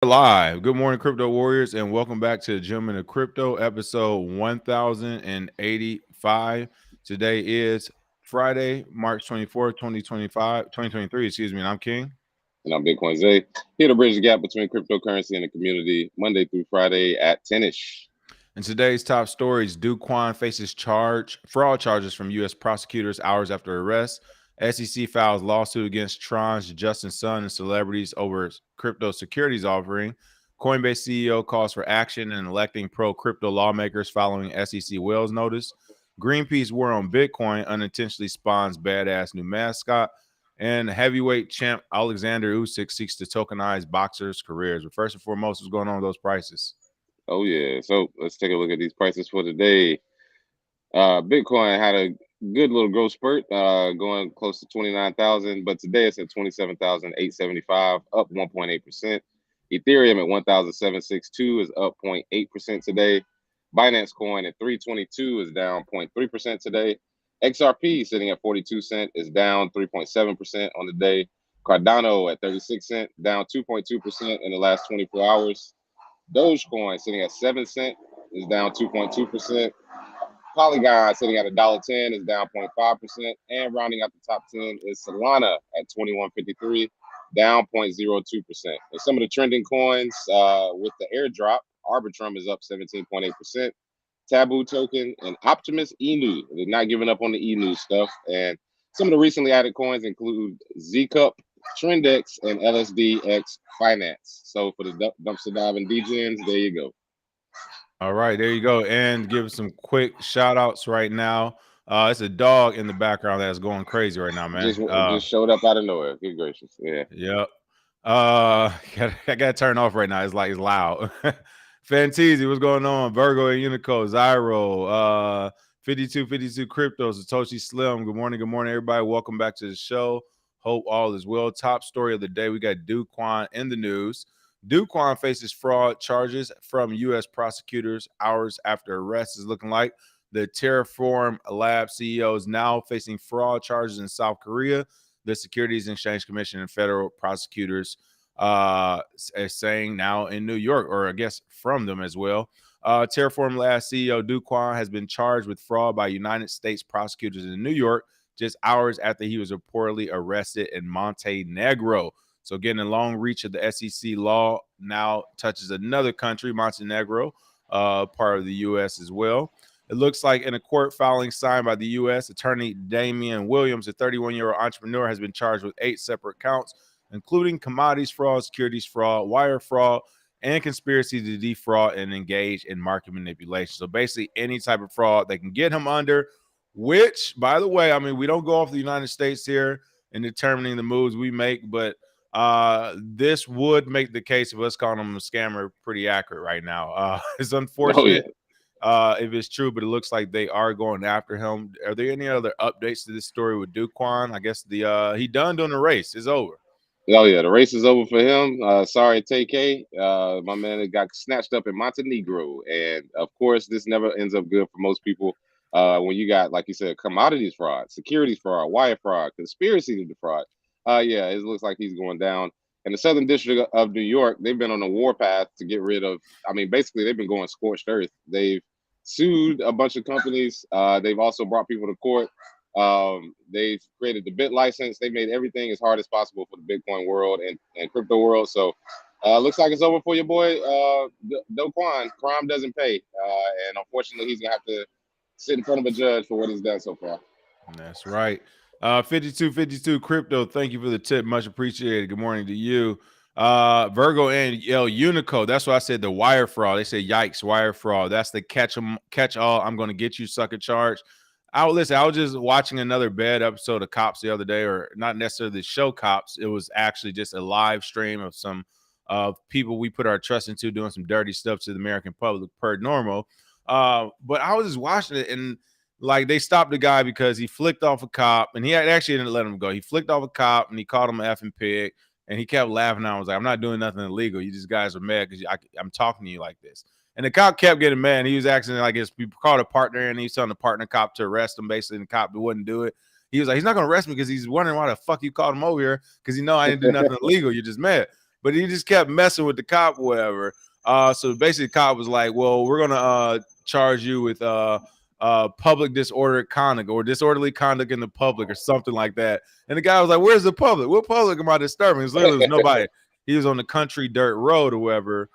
Live. Good morning, crypto warriors, and welcome back to the Gentlemen of Crypto, episode 1085. Today is Friday, March 24th, 2023, excuse me, and I'm King. And I'm Bitcoin Zay, here to bridge the gap between cryptocurrency and the community, Monday through Friday at 10ish. And today's top stories: Kwon faces fraud charges from U.S. prosecutors hours after arrest. SEC files lawsuit against Tron's Justin Sun and celebrities over crypto securities offering. Coinbase CEO calls for action in electing pro-crypto lawmakers following SEC Wells notice. Greenpeace war on Bitcoin unintentionally spawns badass new mascot. And heavyweight champ Alexander Usyk seeks to tokenize boxers' careers. But first and foremost, what's going on with those prices? Oh, yeah. So let's take a look at these prices for today. Bitcoin had a good little growth spurt, going close to 29,000, but today it's at 27,875, up 1.8%. Ethereum at 1,762 is up 0.8% today. Binance Coin at 322 is down 0.3% today. XRP sitting at 42 cent is down 3.7% on the day. Cardano at 36 cent, down 2.2% in the last 24 hours. Dogecoin sitting at 7 cent is down 2.2%. Polygon sitting at $1.10 is down 0.5%. And rounding out the top 10 is Solana at 21.53, down 0.02%. And some of the trending coins with the airdrop, Arbitrum is up 17.8%. Taboo token and Optimus Inu. They're not giving up on the Inu stuff. And some of the recently added coins include Zcup, Trendex, and LSDX Finance. So for the dumpster diving DGens, there you go. All right, there you go. And give some quick shout outs right now. It's a dog in the background that's going crazy right now, man. Just showed up out of nowhere. Good gracious. Yeah. Yep. I gotta turn off right now. It's like it's loud. Fanteezy, what's going on? Virgo and Unico, Zyro, 5252 Crypto, Satoshi Slim. Good morning, everybody. Welcome back to the show. Hope all is well. Top story of the day: we got Kwon in the news. Kwon faces fraud charges from U.S. prosecutors hours after arrest. Is looking like the Terraform Lab CEO is now facing fraud charges in South Korea. The Securities and Exchange Commission and federal prosecutors are saying now in New York, or I guess from them as well. Terraform Lab CEO Kwon has been charged with fraud by United States prosecutors in New York just hours after he was reportedly arrested in Montenegro. So getting a long reach of the SEC law now touches another country, Montenegro, part of the U.S. as well. It looks like in a court filing signed by the U.S., attorney Damian Williams, a 31-year-old entrepreneur, has been charged with 8 separate counts, including commodities fraud, securities fraud, wire fraud, and conspiracy to defraud and engage in market manipulation. So basically any type of fraud they can get him under, which, by the way, I mean, we don't go off the United States here in determining the moves we make, but this would make the case of us calling him a scammer pretty accurate right now. It's unfortunate. If it's true, but it looks like they are going after him. Are there any other updates to this story with Kwon? I guess he done doing the race. It's over. Oh yeah, the race is over for him. Sorry, TK. My man got snatched up in Montenegro, and of course, this never ends up good for most people. When you got, like you said, commodities fraud, securities fraud, wire fraud, conspiracy to defraud. Yeah, it looks like he's going down. In the Southern District of New York, they've been on a warpath to get rid of. I mean, basically, they've been going scorched earth. They've sued a bunch of companies. They've also brought people to court. They've created the bit license. They made everything as hard as possible for the Bitcoin world and crypto world. So looks like it's over for your boy, Do Kwon. Crime doesn't pay. And unfortunately, he's going to have to sit in front of a judge for what he's done so far. That's right. 5252 Crypto, thank you for the tip. Much appreciated. Good morning to you. Virgo and Unico. That's why I said the wire fraud. They say, yikes, wire fraud. That's the catch all. I'm going to get you sucker charge. I was just watching another bad episode of Cops the other day, or not necessarily the show Cops. It was actually just a live stream of some people we put our trust into doing some dirty stuff to the American public per normal. But I was just watching it, and like they stopped the guy because he flicked off a cop, and he actually didn't let him go. He flicked off a cop, and he called him an effing pig, and he kept laughing. I was like, I'm not doing nothing illegal. You just guys are mad because I'm talking to you like this. And the cop kept getting mad. He was acting like his people called a partner, and he's telling the partner cop to arrest him. Basically, and the cop wouldn't do it. He was like, he's not going to arrest me because he's wondering why the fuck you called him over here because you know I didn't do nothing illegal. You're just mad. but he just kept messing with the cop or whatever. So basically the cop was like, well, we're gonna charge you with public disorderly conduct or disorderly conduct in the public or something like that. And the guy was like, where's the public? What public am I disturbing? It's literally was nobody. He was on the country dirt road or whatever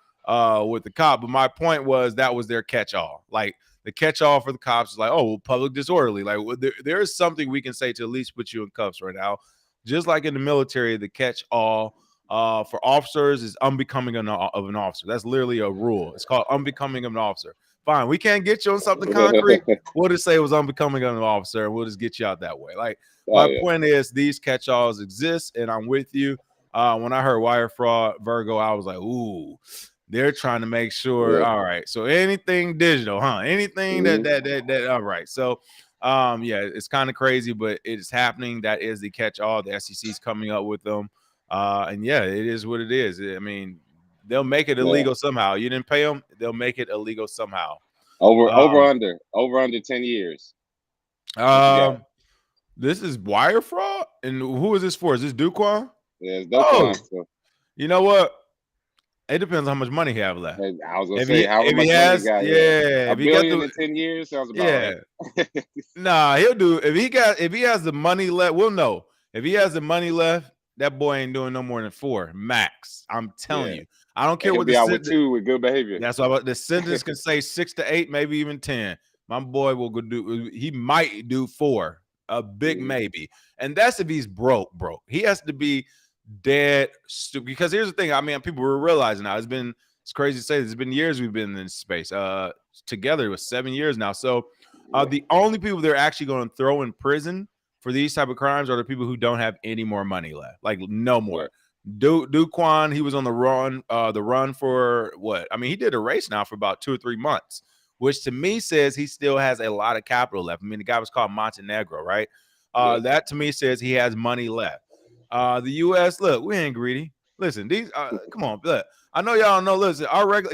with the cop. But my point was that was their catch-all. Like the catch-all for the cops is like, oh, well, public disorderly. Like there is something we can say to at least put you in cuffs right now. Just like in the military, the catch-all for officers is unbecoming of an officer. That's literally a rule. It's called unbecoming of an officer. Fine, we can't get you on something concrete. We'll just say it was unbecoming of an officer, and we'll just get you out that way. Like my point is, these catch-alls exist, and I'm with you. When I heard wire fraud, Virgo, I was like, ooh, they're trying to make sure. All right, so anything digital, huh? Anything that. All right, so yeah, it's kind of crazy, but it's happening. That is the catch-all. The SEC's coming up with them, and yeah, it is what it is. I mean, they'll make it illegal somehow. You didn't pay them, they'll make it illegal somehow. Over under 10 years. This is wire fraud, and who is this for? Is this Kwon? Yeah, it's Kwon. So. You know what? It depends on how much money he have left. I was gonna say how much money he got. Yeah, $1 billion in 10 years sounds about right. Nah, he'll do if he has the money left. We'll know if he has the money left. That boy ain't doing no more than 4 max. I'm telling you. I don't care what the with 2 with good behavior. That's why the sentence can say 6 to 8, maybe even 10. My boy will go do. He might do 4, a big maybe, and that's if he's broke. He has to be dead stupid. Because here's the thing. I mean, people were realizing now. It's crazy to say. It's been years we've been in this space. Together it was 7 years now. So the only people they're actually going to throw in prison for these type of crimes are the people who don't have any more money left. Like no more. Kwon, he was on the run for what? I mean, he did a race now for about 2 or 3 months, which to me says he still has a lot of capital left. I mean, the guy was called Montenegro, right? That to me says he has money left. The U.S., look, we ain't greedy. Listen, these come on, look. I know y'all know. Listen,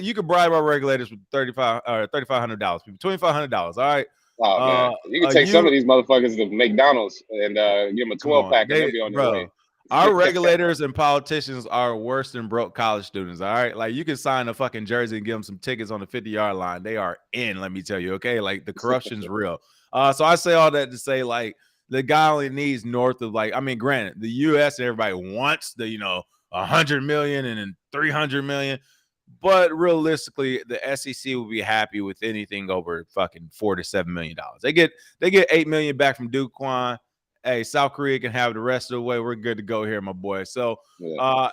you can bribe our regulators with $3,500, people, $2,500. All right. Oh man, you can take some of these motherfuckers to McDonald's and give them a 12-pack and they'll be on their way. Our regulators and politicians are worse than broke college students. All right, like you can sign a fucking jersey and give them some tickets on the 50-yard line. They are in. Let me tell you, okay. Like the corruption's real. So I say all that to say, like the guy only needs north of like. I mean, granted, the U.S. and everybody wants the 100 million and then 300 million. But realistically, the SEC will be happy with anything over fucking $4 to $7 million. They get $8 million back from Kwon. Hey, South Korea can have the rest of the way. We're good to go here, my boy. So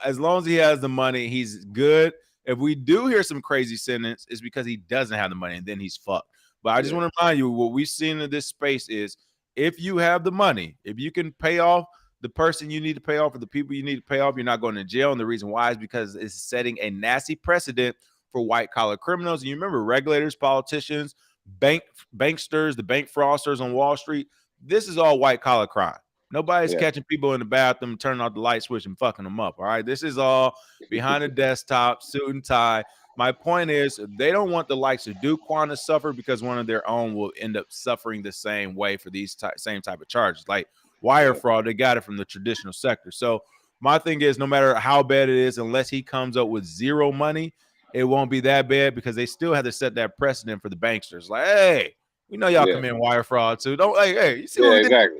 as long as he has the money, he's good. If we do hear some crazy sentence, it's because he doesn't have the money, and then he's fucked. But I just want to remind you, what we've seen in this space is if you have the money, if you can pay off the person you need to pay off or the people you need to pay off, you're not going to jail. And the reason why is because it's setting a nasty precedent for white-collar criminals. And you remember regulators, politicians, banksters, the bank fraudsters on Wall Street. This is all white-collar crime. Nobody's catching people in the bathroom, turning off the light switch and fucking them up, all right? This is all behind the desktop, suit and tie. My point is they don't want the likes of Kwon to suffer because one of their own will end up suffering the same way for these same type of charges. Like wire fraud, they got it from the traditional sector. So my thing is no matter how bad it is, unless he comes up with zero money, it won't be that bad because they still have to set that precedent for the banksters. Like, hey, we know y'all commit wire fraud too. Don't hey, you see what we did?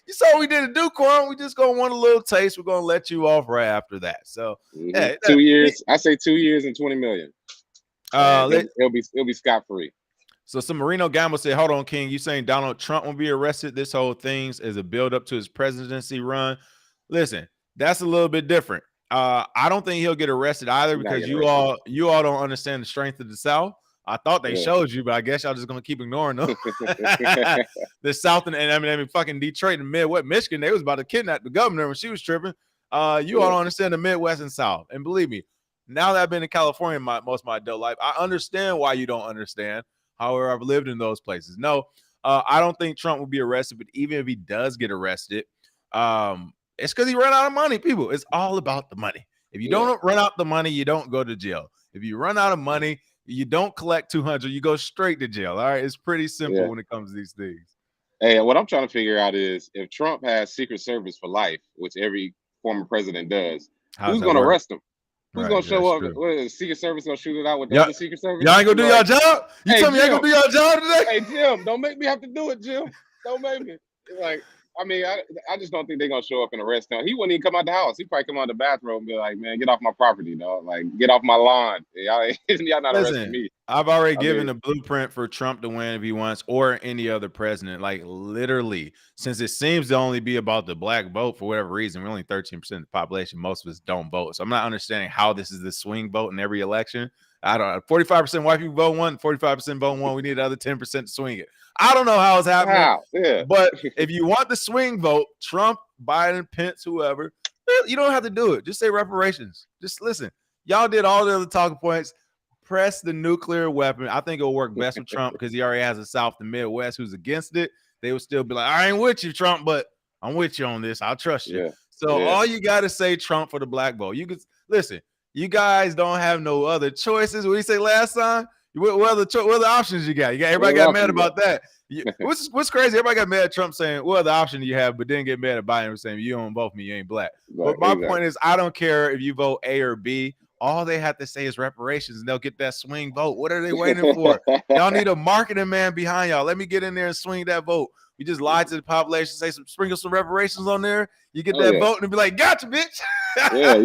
You saw what we did to Kwon. We just gonna want a little taste. We're gonna let you off right after that. So 2 years. I say 2 years and 20 million. He'll be scot-free. So some Marino Gamble said, hold on, King. You saying Donald Trump will be arrested? This whole thing is a build-up to his presidency run. Listen, that's a little bit different. I don't think he'll get arrested either because you all don't understand the strength of the South. I thought they showed you, but I guess y'all just gonna keep ignoring them. The South and I mean fucking Detroit and Midwest, Michigan, they was about to kidnap the governor when she was tripping. You all don't understand the Midwest and South. And believe me, now that I've been in California most of my adult life, I understand why you don't understand. However, I've lived in those places. No, I don't think Trump will be arrested, but even if he does get arrested, it's because he ran out of money, people. It's all about the money. If you don't run out the money, you don't go to jail. If you run out of money, you don't collect 200, you go straight to jail. All right. It's pretty simple when it comes to these things. Hey, what I'm trying to figure out is if Trump has Secret Service for life, which every former president does, who's going to arrest him? Who's Right. gonna show That's up? true. What is the Secret Service gonna shoot it out with the Y'all, other Secret Service? y'all ain't gonna do Like, y'all job? You hey, tell me y'all Jim. gonna do y'all job today? Hey, Jim, don't make me have to do it, Jim. Don't make me. Like, I mean, I just don't think they're gonna show up and arrest him. He wouldn't even come out the house. He probably come out the bathroom and be like, "Man, get off my property, dog. Like, get off my lawn. Y'all not arresting Listen, me." I've already I given mean, the blueprint for Trump to win if he wants, or any other president. Like literally, since it seems to only be about the black vote for whatever reason, we're only 13% of the population. Most of us don't vote, so I'm not understanding how this is the swing vote in every election. I don't know. 45% white people vote one, 45% vote one. We need the other 10% to swing it. I don't know how it's happening, how? Yeah. but if you want the swing vote, Trump, Biden, Pence, whoever, you don't have to do it. Just say reparations. Just listen. Y'all did all the other talking points. Press the nuclear weapon. I think it'll work best with Trump because he already has a South and Midwest who's against it. They would still be like, I ain't with you, Trump, but I'm with you on this. I'll trust you. Yeah. So Yeah. all you got to say Trump for the black vote. You could listen. You guys don't have no other choices. What did you say last time? What other options you got? Everybody got mad about that. What's crazy? Everybody got mad at Trump saying, "What other option do you have?" But then get mad at Biden saying, "You don't vote for me. You ain't black." But my point is, I don't care if you vote A or B. All they have to say is reparations, and they'll get that swing vote. What are they waiting for? Y'all need a marketing man behind y'all. Let me get in there and swing that vote. You just lie to the population, sprinkle some reparations on there. You get that vote and be like, "Gotcha, bitch." Yeah,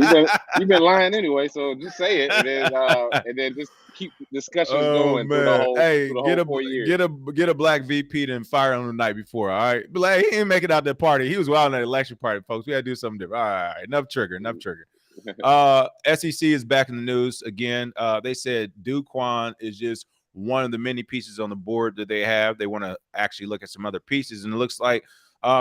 you've been lying anyway, so just say it, and then just keep discussions going through the whole 4 years. Get a black VP and fire him the night before. All right, but like, he didn't make it out that party. He was wild in that election party, folks. We had to do something different. All right, enough trigger. SEC is back in the news again. They said Kwon is just one of the many pieces on the board that they have. They want to actually look at some other pieces, and it looks like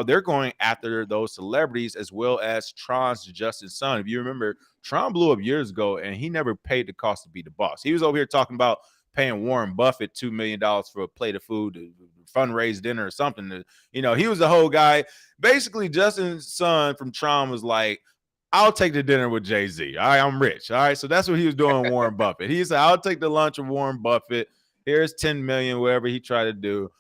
they're going after those celebrities as well as Tron's Justin Sun. If you remember, Tron blew up years ago, and he never paid the cost to be the boss. He was over here talking about paying Warren Buffett $2 million for a plate of food, to fundraise dinner or something. He was the whole guy. Basically, Justin Sun from Tron was like, I'll take the dinner with Jay-Z. All right, I'm rich. All right, so that's what he was doing with Warren Buffett. He said, I'll take the lunch with Warren Buffett. Here's 10 million, whatever he tried to do.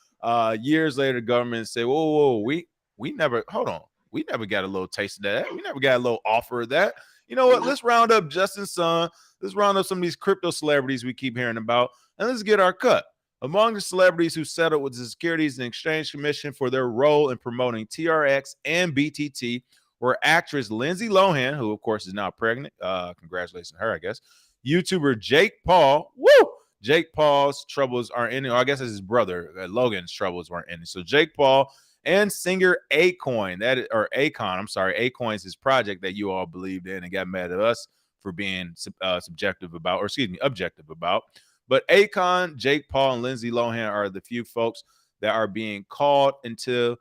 Years later, the government said, whoa, we never, hold on. We never got a little taste of that. We never got a little offer of that. You know what? Let's round up Justin Sun. Let's round up some of these crypto celebrities we keep hearing about, and let's get our cut. Among the celebrities who settled with the Securities and Exchange Commission for their role in promoting TRX and BTT were actress Lindsay Lohan, who, of course, is now pregnant. Congratulations to her, I guess. YouTuber Jake Paul. Woo! Jake Paul's troubles aren't ending. I guess it's his brother. Logan's troubles weren't ending. So Jake Paul and singer Akon, Akon is his project that you all believed in and got mad at us for being objective about. But Akon, Jake Paul, and Lindsay Lohan are the few folks that are being called into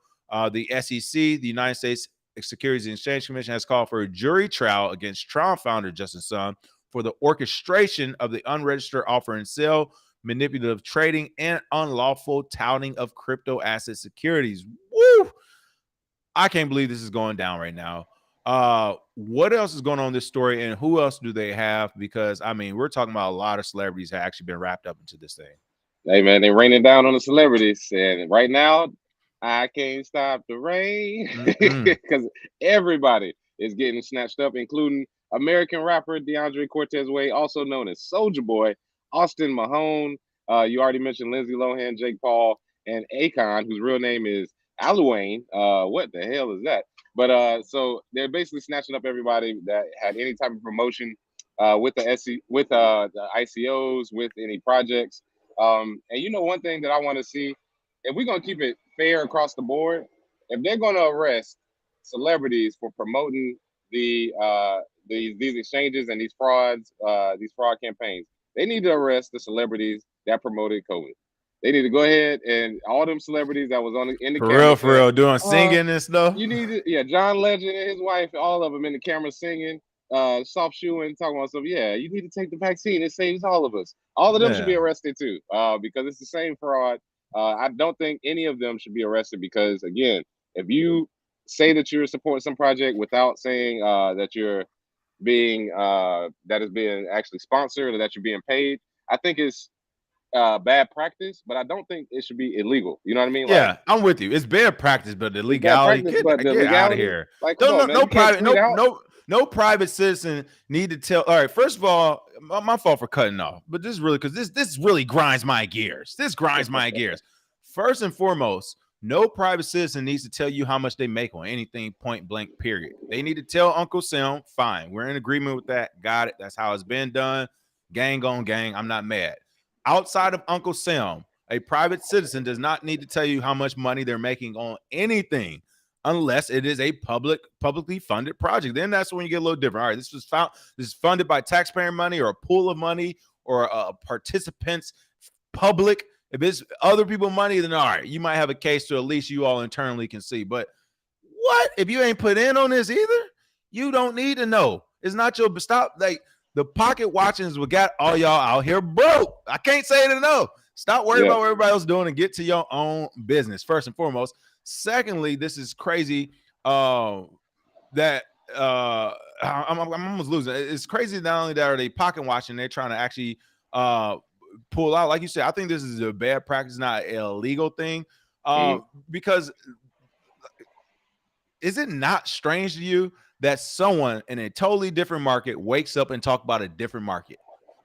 the SEC, the United States Securities and Exchange Commission, has called for a jury trial against Tron founder Justin Sun for the orchestration of the unregistered offer and sale, manipulative trading, and unlawful touting of crypto asset securities. Woo! I can't believe this is going down right now. What else is going on in this story, and who else do they have? Because, I mean, we're talking about a lot of celebrities that have actually been wrapped up into this thing. Hey, man, they're raining down on the celebrities. And right now, I can't stop the rain because everybody is getting snatched up, including American rapper DeAndre Cortez Way, also known as Soulja Boy, Austin Mahone. You already mentioned Lindsay Lohan, Jake Paul, and Akon, whose real name is Aluane. What the hell is that? But so they're basically snatching up everybody that had any type of promotion with the ICOs, with any projects. And one thing that I want to see, if we're gonna keep it fair across the board, if they're gonna arrest celebrities for promoting these exchanges and these fraud campaigns, they need to arrest the celebrities that promoted COVID. They need to go ahead and all them celebrities that was in the camera for real, doing singing and stuff. You need to, John Legend and his wife, all of them in the camera singing, soft shoeing, talking about stuff. Yeah, you need to take the vaccine. It saves all of us. All of them should be arrested too, because it's the same fraud. I don't think any of them should be arrested because, again, if you say that you're supporting some project without saying that you're being that is being actually sponsored or that you're being paid, I think it's bad practice, but I don't think it should be illegal. You know what I mean? Yeah, I'm with you. It's bad practice, but the legality, get out of here. Like, No no private citizen need to tell. All right, first of all, my fault for cutting off, but this is really because this really grinds my gears. This grinds my gears. First and foremost, no private citizen needs to tell you how much they make on anything, point blank, period. They need to tell Uncle Sam, fine. We're in agreement with that. Got it. That's how it's been done. Gang on gang. I'm not mad. Outside of Uncle Sam, a private citizen does not need to tell you how much money they're making on anything unless it is a publicly funded project. Then that's when you get a little different. All right, this is funded by taxpayer money or a pool of money or participants public. If it's other people's money, then all right, you might have a case to at least you all internally can see. But what if you ain't put in on this either? You don't need to know. It's not your stop. Like the pocket watching is what got all y'all out here broke. I can't say it enough. Stop worrying about what everybody else is doing and get to your own business first and foremost. Secondly, this is crazy. That I'm almost losing. It's crazy. Not only that are they pocket watching, they're trying to actually pull out. Like you said, I think this is a bad practice, not an illegal thing. Because is it not strange to you that someone in a totally different market wakes up and talk about a different market?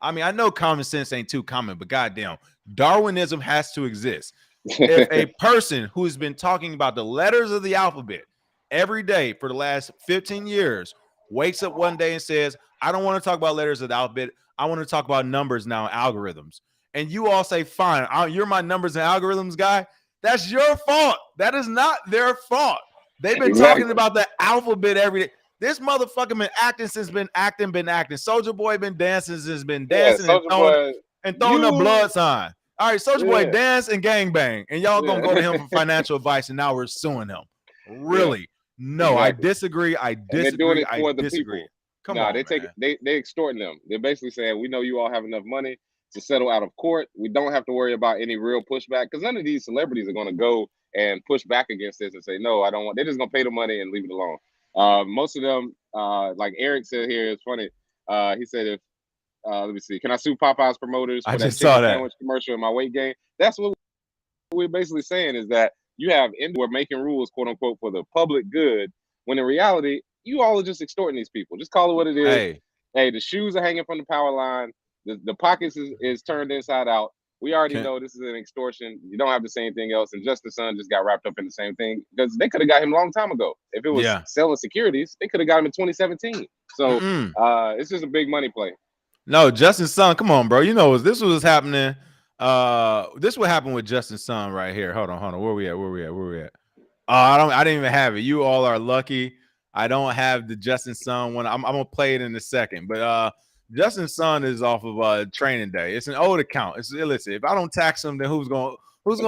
I mean, I know common sense ain't too common, but goddamn, Darwinism has to exist. If a person who's been talking about the letters of the alphabet every day for the last 15 years wakes up one day and says, I don't want to talk about letters of the alphabet. I want to talk about numbers now, algorithms. And you all say, fine, you're my numbers and algorithms guy. That's your fault. That is not their fault. They've been talking about the alphabet every day. This motherfucker been acting since been acting. Soulja Boy been dancing since been dancing and throwing a blood sign. All right, Soulja Boy dance and gangbang, and y'all gonna go to him for financial advice, and now we're suing him. Really? No, exactly. I disagree. They're doing it for the disagree. People. Come on, they extorting them. They're basically saying, we know you all have enough money to settle out of court. We don't have to worry about any real pushback because none of these celebrities are going to go and push back against this and say, no, I don't want. They're just going to pay the money and leave it alone. Most of them, like Eric said here, it's funny. He said, if let me see, can I sue Popeye's promoters for that chicken sandwich commercial in my weight gain? That's what we're basically saying is that you have we're making rules, quote unquote, for the public good, when in reality, you all are just extorting these people. Just call it what it is. Hey, the shoes are hanging from the power line. The pockets is turned inside out. We already know this is an extortion. You don't have to say anything else. And Justice Son just got wrapped up in the same thing because they could have got him a long time ago. If it was selling securities, they could have got him in 2017. So it's just a big money play. No, Justin Sun, come on, bro. You know this was happening. This what happened with Justin Sun right here. Hold on. Where we at? I didn't even have it. You all are lucky. I don't have the Justin Sun one. I'm gonna play it in a second, but Justin Sun is off of training day. It's an old account. It's illicit. If I don't tax him, then who's gonna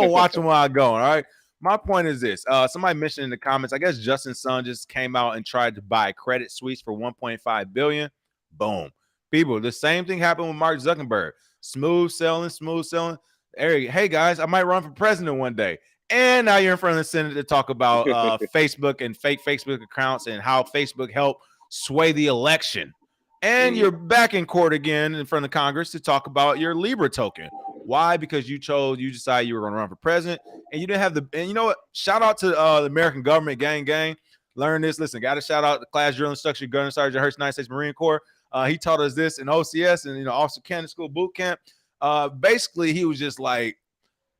watch him while I go? All right. My point is this. Somebody mentioned in the comments, I guess Justin Sun just came out and tried to buy Credit Suisse for $1.5 billion. Boom. People, the same thing happened with Mark Zuckerberg. Smooth selling. Hey guys, I might run for president one day. And now you're in front of the Senate to talk about Facebook and fake Facebook accounts and how Facebook helped sway the election. And you're back in court again in front of Congress to talk about your Libra token. Why? Because you decided you were going to run for president and you didn't have and you know what? Shout out to the American government, gang. Learn this. Listen, got to shout out the class drill instructor, Gunner Sergeant Hurst, United States Marine Corps. He taught us this in OCS and, Officer Candidate School Boot Camp. Basically, he was just like,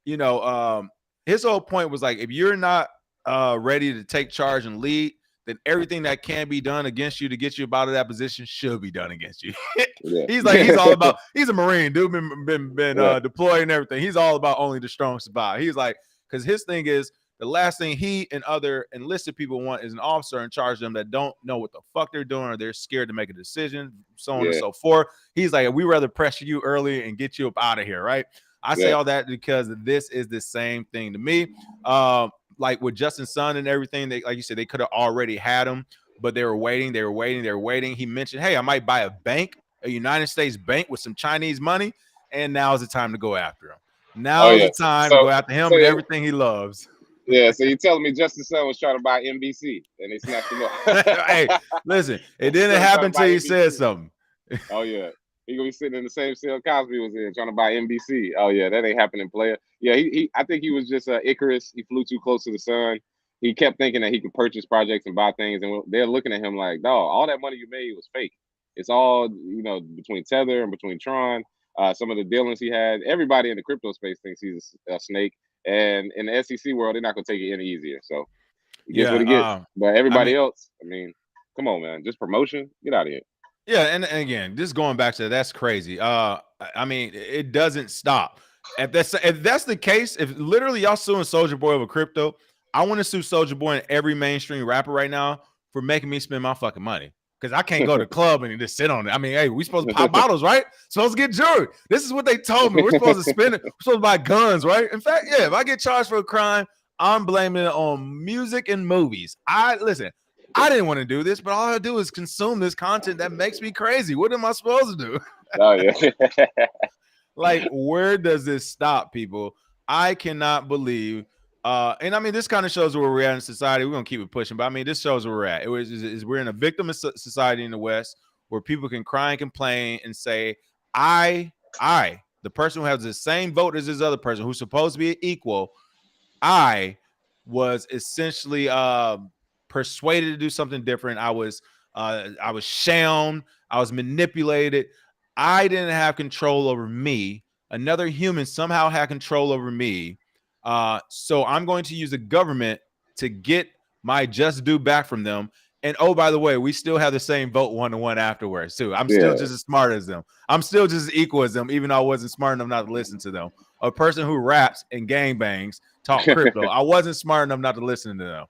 his whole point was like, if you're not ready to take charge and lead, then everything that can be done against you to get you out of that position should be done against you. He's all about, he's a Marine, dude, been deployed and everything. He's all about only the strong survive. He's like, because his thing is, the last thing he and other enlisted people want is an officer in charge of them that don't know what the fuck they're doing or they're scared to make a decision, so on and so forth. He's like, we rather pressure you early and get you up out of here, right? I say all that because this is the same thing to me. Like with Justin Sun and everything, like you said, they could have already had him, but they were waiting. He mentioned, hey, I might buy a United States bank with some Chinese money, and now is the time to go after him. Now is the time to go after him and everything he loves. Yeah, so you're telling me Justin Sun was trying to buy NBC and they snatched him up. Hey, listen, it didn't happen until he said something. Oh, yeah. He gonna be sitting in the same cell Cosby was in trying to buy NBC. Oh, yeah, that ain't happening, player. Yeah, I think he was just Icarus. He flew too close to the sun. he kept thinking that he could purchase projects and buy things, and they're looking at him like, "Dog, all that money you made was fake. It's all between Tether and between Tron. Some of the dealings he had. Everybody in the crypto space thinks he's a snake, and in the SEC world, they're not going to take it any easier. So he gets what he gets. But everybody else, I mean, come on, man, just promotion. Get out of here. Yeah, and again, just going back to that's crazy. I mean, it doesn't stop. If that's the case, if literally y'all suing Soulja Boy over crypto, I want to sue Soulja Boy and every mainstream rapper right now for making me spend my fucking money. Because I can't go to the club and just sit on it. I mean, hey, we supposed to pop bottles, right? Supposed to get jury. This is what they told me. We're supposed to spend it. We're supposed to buy guns, right? In fact, yeah, if I get charged for a crime, I'm blaming it on music and movies. Listen, I didn't want to do this, but all I do is consume this content that makes me crazy. What am I supposed to do? Oh, yeah. Like, where does this stop, people? I cannot believe. And I mean, this kind of shows where we're at in society. We're gonna keep it pushing, but I mean, this shows where we're at. We're in a victim society in the West where people can cry and complain and say, I, the person who has the same vote as this other person who's supposed to be equal, I was essentially persuaded to do something different. I was shammed. I was manipulated. I didn't have control over me. Another human somehow had control over me. So I'm going to use the government to get my just due back from them. And oh, by the way, we still have the same vote 1-to-1 afterwards too. I'm still just as smart as them. I'm still just as equal as them, even though I wasn't smart enough not to listen to them. A person who raps and gangbangs talk crypto. I wasn't smart enough not to listen to them.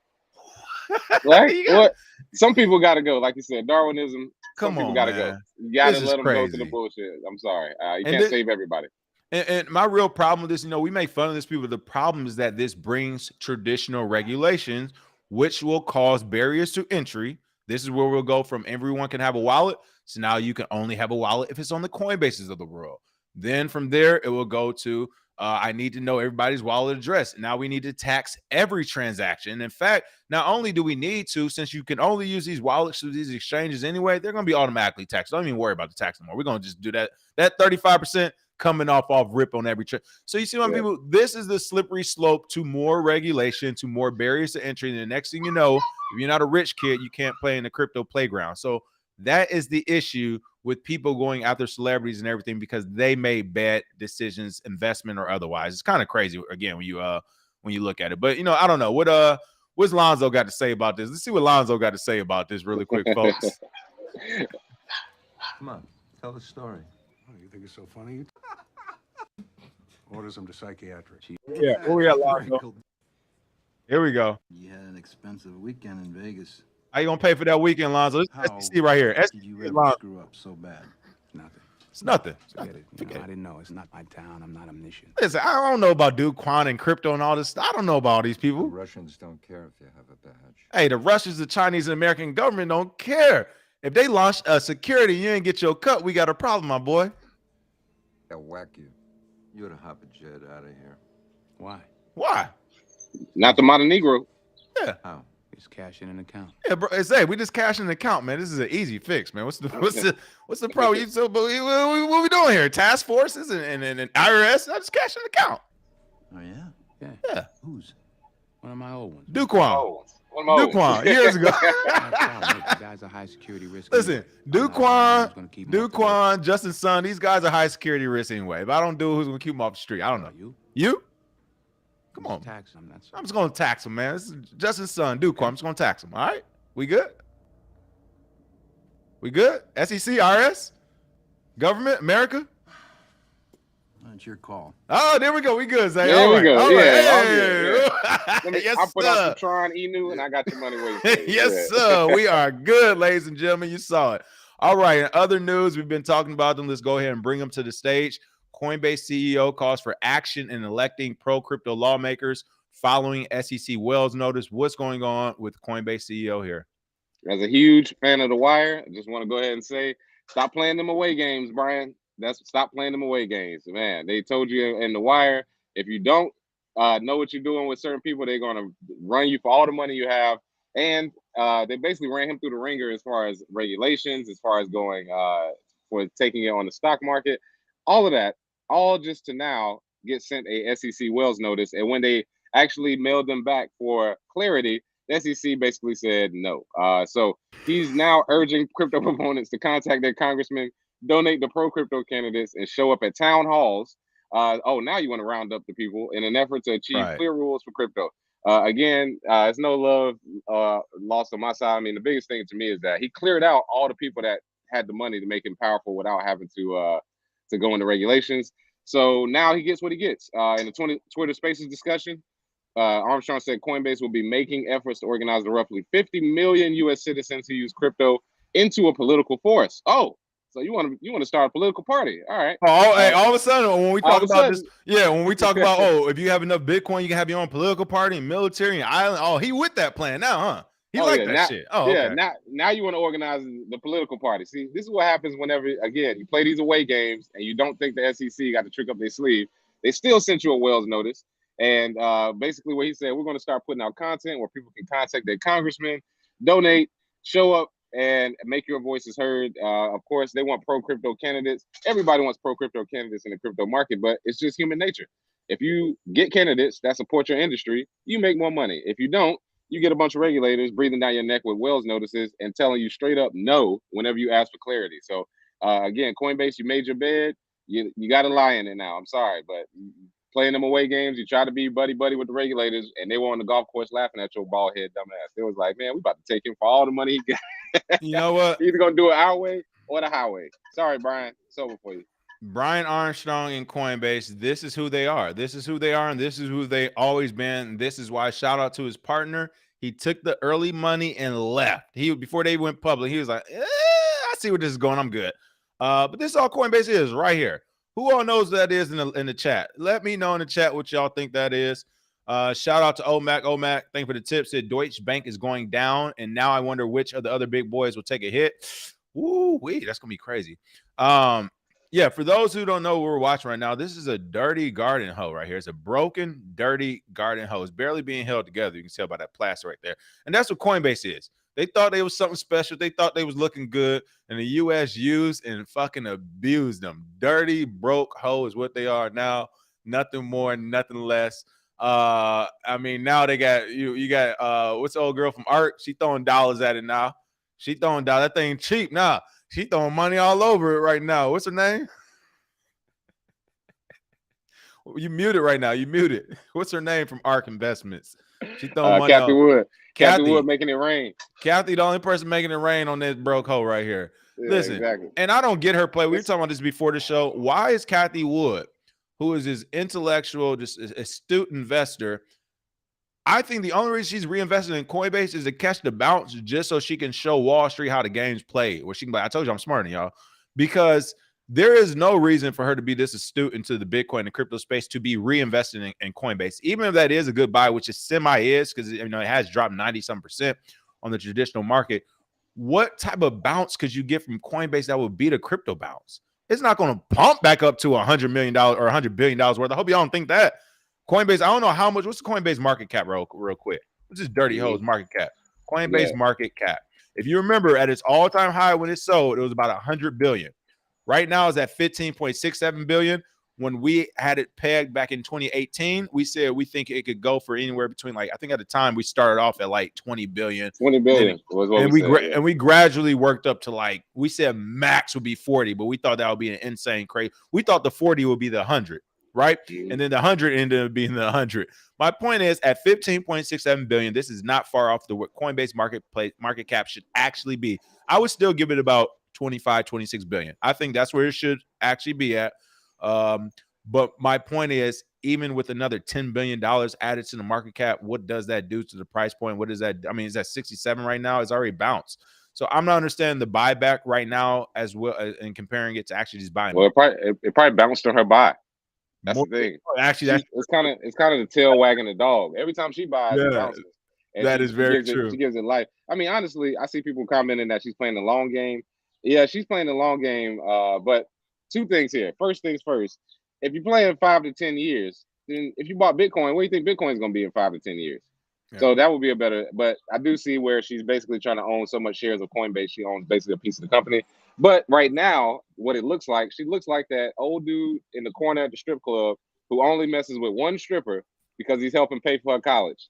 What? Some people got to go. Like you said, Darwinism. Come some people on, got to man. go. You got to let them crazy. go to the bullshit. I'm sorry. You can't save everybody. And my real problem with this, we make fun of this people. The problem is that this brings traditional regulations, which will cause barriers to entry. This is where we'll go from everyone can have a wallet. So now you can only have a wallet if it's on the Coinbases of the world. Then from there, it will go to I need to know everybody's wallet address. Now we need to tax every transaction. In fact, not only do we need to, since you can only use these wallets through these exchanges anyway, they're going to be automatically taxed. Don't even worry about the tax anymore. We're going to just do that 35% coming off rip on every trip. So you see, when people, this is the slippery slope to more regulation, to more barriers to entry. And the next thing you know, if you're not a rich kid, you can't play in the crypto playground. So that is the issue with people going after celebrities and everything, because they made bad decisions, investment or otherwise. It's kind of crazy again when you look at it. But I don't know what's Lonzo got to say about this. Let's see what Lonzo got to say about this really quick, folks. Come on, tell the story. Oh, you think it's so funny? Orders him to psychiatric. Yeah, where we at, Lonzo? Here we go. You had an expensive weekend in Vegas. How you gonna pay for that weekend, Lonzo? This SEC right here. Did you ever screw up so bad? Nothing. It's nothing. Forget it. I didn't know. It's not my town. I'm not omniscient. Listen, I don't know about Kwon and crypto and all this. I don't know about all these people. The Russians don't care if you have a badge. Hey, the Russians, the Chinese, and American government don't care. If they launch a security, you ain't get your cut, we got a problem, my boy. They'll whack you. You ought to hop a jet out of here. Why? Why? Not the modern Negro. Yeah. How? He's cashing an account. Yeah, bro. Hey, we just cashing an account, man. This is an easy fix, man. What's the problem? What we doing here? Task forces and IRS? I just cash an account. Oh yeah. Yeah. Whose? One of my old ones. Duquan, years ago. The guy's a high security risk. Listen, Duquan, Justin Sun, these guys are high security risk anyway. If I don't do it, who's gonna keep them off the street? I don't know. You? Come on. Tax him. I'm just gonna tax him, man. This is Justin's son, Duquan. I'm just gonna tax him. All right? We good? We good? SEC, IRS, government, America? That's your call. Oh, there we go. We good, Zay. There we go. All Yeah. Right. Yes, I put sir. out some Tron Inu and I got your money waiting. Yes, sir. We are good, ladies and gentlemen. You saw it. All right. In other news, we've been talking about them. Let's go ahead and bring them to the stage. Coinbase CEO calls for action in electing pro-crypto lawmakers following SEC Wells notice. What's going on with Coinbase CEO here? As a huge fan of The Wire, I just want to go ahead and say, stop playing them away games, Brian. Stop playing them away games, man. They told you in The Wire, if you don't know what you're doing with certain people, they're going to run you for all the money you have. And they basically ran him through the ringer as far as regulations, as far as going for taking it on the stock market, all of that. All just to now get sent a SEC Wells notice. And when they actually mailed them back for clarity. The SEC basically said no. So he's now urging crypto proponents to contact their congressmen, donate to pro-crypto candidates, and show up at town halls. Now you want to round up the people in an effort to achieve clear rules for crypto. Again, it's no love lost on my side. I mean, the biggest thing to me is that he cleared out all the people that had the money to make him powerful without having to go into regulations. So now he gets what he gets. In the Twitter Spaces discussion, Armstrong said Coinbase will be making efforts to organize the roughly 50 million U.S. citizens who use crypto into a political force. Oh, so you want to start a political party? All right. Hey, all of a sudden, when we talk about this, when we talk about, if you have enough Bitcoin, you can have your own political party and military and island. Oh, he with that plan now, huh? He like that shit. Oh, yeah. Okay. Now you want to organize the political party. See, this is what happens whenever, again, you play these away games and you don't think the SEC got to trick up their sleeve. They still sent you a Wells notice. And basically what he said, we're going to start putting out content where people can contact their congressmen, donate, show up, and make your voices heard. Of course, they want pro-crypto candidates. Everybody wants pro-crypto candidates in the crypto market, but it's just human nature. If you get candidates that support your industry, you make more money. If you don't, you get a bunch of regulators breathing down your neck with Wells notices and telling you straight up no whenever you ask for clarity. So again, Coinbase, you made your bed. You got to lie in it now. I'm sorry, but playing them away games, you try to be buddy with the regulators, and they were on the golf course laughing at your bald head dumbass. It was like, man, we about to take him for all the money he got. You know what? You're either gonna do it our way or the highway. Sorry, Brian. It's over for you. Brian Armstrong and Coinbase, this is who they are. This is who they are, and this is who they always been. This is why, shout out to his partner. He took the early money and left. Before they went public, he was like, I see where this is going. I'm good. But this is all Coinbase is right here. Who all knows that is in the chat? Let me know in the chat what y'all think that is. Shout out to OMAC. OMAC, thank you for the tip. Said Deutsche Bank is going down, and now I wonder which of the other big boys will take a hit. Woo, that's gonna be crazy. Yeah, for those who don't know what we're watching right now, this is a dirty garden hoe right here. It's a broken, dirty garden hoe. It's barely being held together. You can tell by that plaster right there. And that's what Coinbase is. They thought they was something special. They thought they was looking good, and the U.S. used and fucking abused them. Dirty, broke hoe is what they are now. Nothing more, nothing less. I mean, now they got you got what's the old girl from Art? She throwing dollars at it now. She throwing dollars. That thing cheap now. She throwing money all over it right now. What's her name? You muted right now. You muted. What's her name from Ark Investments? She throwing money. Kathy Wood. Kathy Wood making it rain. Kathy, the only person making it rain on this broke hole right here. Yeah, listen, exactly. And I don't get her play. We were talking about this before the show. Why is Kathy Wood, who is his intellectual, just astute investor, I think the only reason she's reinvesting in Coinbase is to catch the bounce just so she can show Wall Street how the game's played. Where she can be like, I told you I'm smarter than y'all. Because there is no reason for her to be this astute into the Bitcoin and crypto space to be reinvesting in Coinbase. Even if that is a good buy, which is semi-is, because it has dropped 90-some% on the traditional market. What type of bounce could you get from Coinbase that would beat a crypto bounce? It's not going to pump back up to $100 million or $100 billion worth. I hope y'all don't think that. Coinbase, I don't know how much. What's the Coinbase market cap real quick? What's this dirty hoes market cap? Coinbase market cap. If you remember, at its all-time high when it sold, it was about $100 billion. Right now, it's at $15.67 billion. When we had it pegged back in 2018, we said we think it could go for anywhere between, like, I think at the time we started off at like 20 billion. 20 billion was what and we gradually worked up to, like, we said max would be 40, but we thought that would be an insane crazy. We thought the 40 would be the 100. Right. And then the 100 ended up being the 100. My point is, at 15.67 billion, this is not far off the what Coinbase market cap should actually be. I would still give it about 25, 26 billion. I think that's where it should actually be at. But my point is, even with another $10 billion added to the market cap, what does that do to the price point? What is that? I mean, is that 67 right now? It's already bounced. So I'm not understanding the buyback right now as well, and comparing it to actually just buying. Well, it probably bounced on her buy. That's the thing. Actually, it's kind of the tail wagging the dog. Every time she buys, it bounces. And that is very true. She gives it life. I mean, honestly, I see people commenting that she's playing the long game. Yeah, she's playing the long game. But two things here. First things first. If you're playing 5 to 10 years, then if you bought Bitcoin, what do you think Bitcoin is going to be in 5 to 10 years? Yeah. So that would be a better. But I do see where she's basically trying to own so much shares of Coinbase. She owns basically a piece of the company. But right now, what it looks like, she looks like that old dude in the corner at the strip club who only messes with one stripper because he's helping pay for her college.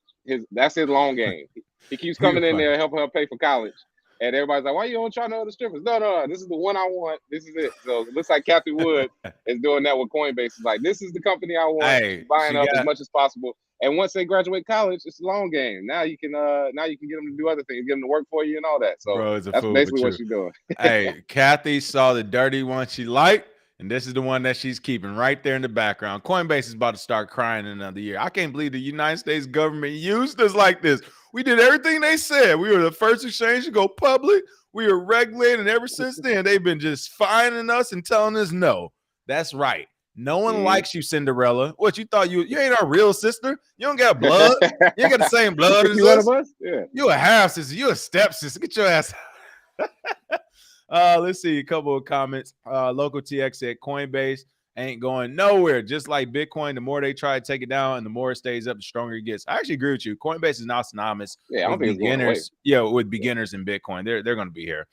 That's his long game. He keeps coming in there helping her pay for college. And everybody's like, why you don't try no other strippers? No, this is the one I want. This is it. So it looks like Kathy Wood is doing that with Coinbase. It's like, this is the company I want. Hey, buying up as much as possible. And once they graduate college, it's a long game. Now you can get them to do other things, get them to work for you and all that. So Bro, that's basically what she's doing. Hey, Kathy saw the dirty one she liked, and this is the one that she's keeping right there in the background. Coinbase is about to start crying in another year. I can't believe the United States government used us like this. We did everything they said. We were the first exchange to go public. We were regulated, and ever since then, they've been just fining us and telling us no. That's right. No one likes you, Cinderella. What, you thought you ain't our real sister? You don't got blood. You ain't got the same blood as us. Yeah. You a half sister. You a step sister. Get your ass. Let's see a couple of comments. Local TX said Coinbase ain't going nowhere. Just like Bitcoin, the more they try to take it down and the more it stays up, the stronger it gets. I actually agree with you. Coinbase is now synonymous with beginners. Yeah, with beginners in Bitcoin. They're going to be here.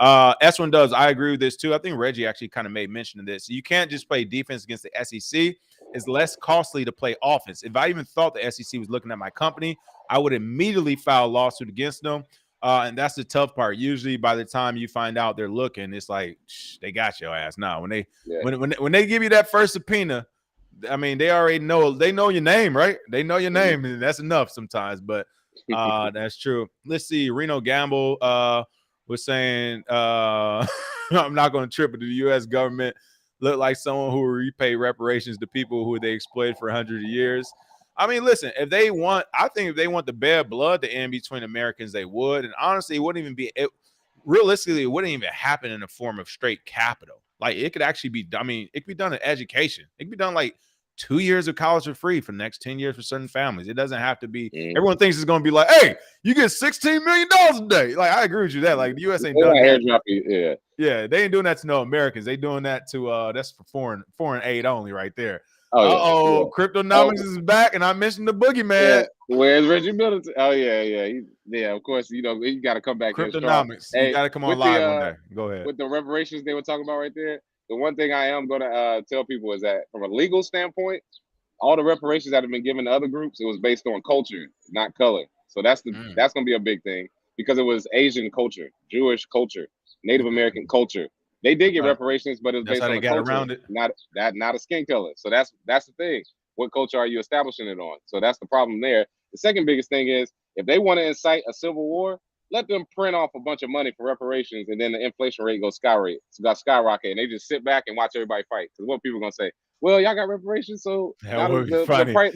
S1 does. I agree with this too. I think Reggie actually kind of made mention of this. You can't just play defense against the SEC. It's less costly to play offense. If I even thought the SEC was looking at my company, I would immediately file a lawsuit against them. And that's the tough part. Usually by the time you find out they're looking, it's like, they got your ass. Now, when they give you that first subpoena, I mean, they already know, they know your name, right? They know your name, and that's enough sometimes, but that's true. Let's see. Reno Gamble was saying, I'm not going to trip, but the U.S. government look like someone who will repay reparations to people who they exploited for 100 years. I mean, listen, I think if they want the bad blood to end between Americans, they would. And honestly, it wouldn't even be, realistically, it wouldn't even happen in the form of straight capital. Like, it could actually be, I mean, it could be done in education. It could be done like 2 years of college for free for the next 10 years for certain families. It doesn't have to be, everyone thinks it's going to be like, hey, you get $16 million a day. Like, I agree with you that. Like, the U.S. ain't doing that. Yeah, they ain't doing that to no Americans. They doing that to, that's for foreign aid only right there. Cryptonomics is back, and I mentioned the boogeyman. Yeah. Where's Reggie Middleton? Oh, yeah. Of course, you got to come back. Cryptonomics. You got to come on live one day. Go ahead. With the reparations they were talking about right there, the one thing I am going to tell people is that from a legal standpoint, all the reparations that have been given to other groups, it was based on culture, not color. So that's going to be a big thing because it was Asian culture, Jewish culture, Native American culture. They did get reparations, but it was based on the culture, not a skin color. So that's the thing. What culture are you establishing it on? So that's the problem there. The second biggest thing is if they want to incite a civil war, let them print off a bunch of money for reparations, and then the inflation rate goes skyrocket, and they just sit back and watch everybody fight. Because what people are gonna say? Well, y'all got reparations, so that would be funny. We'll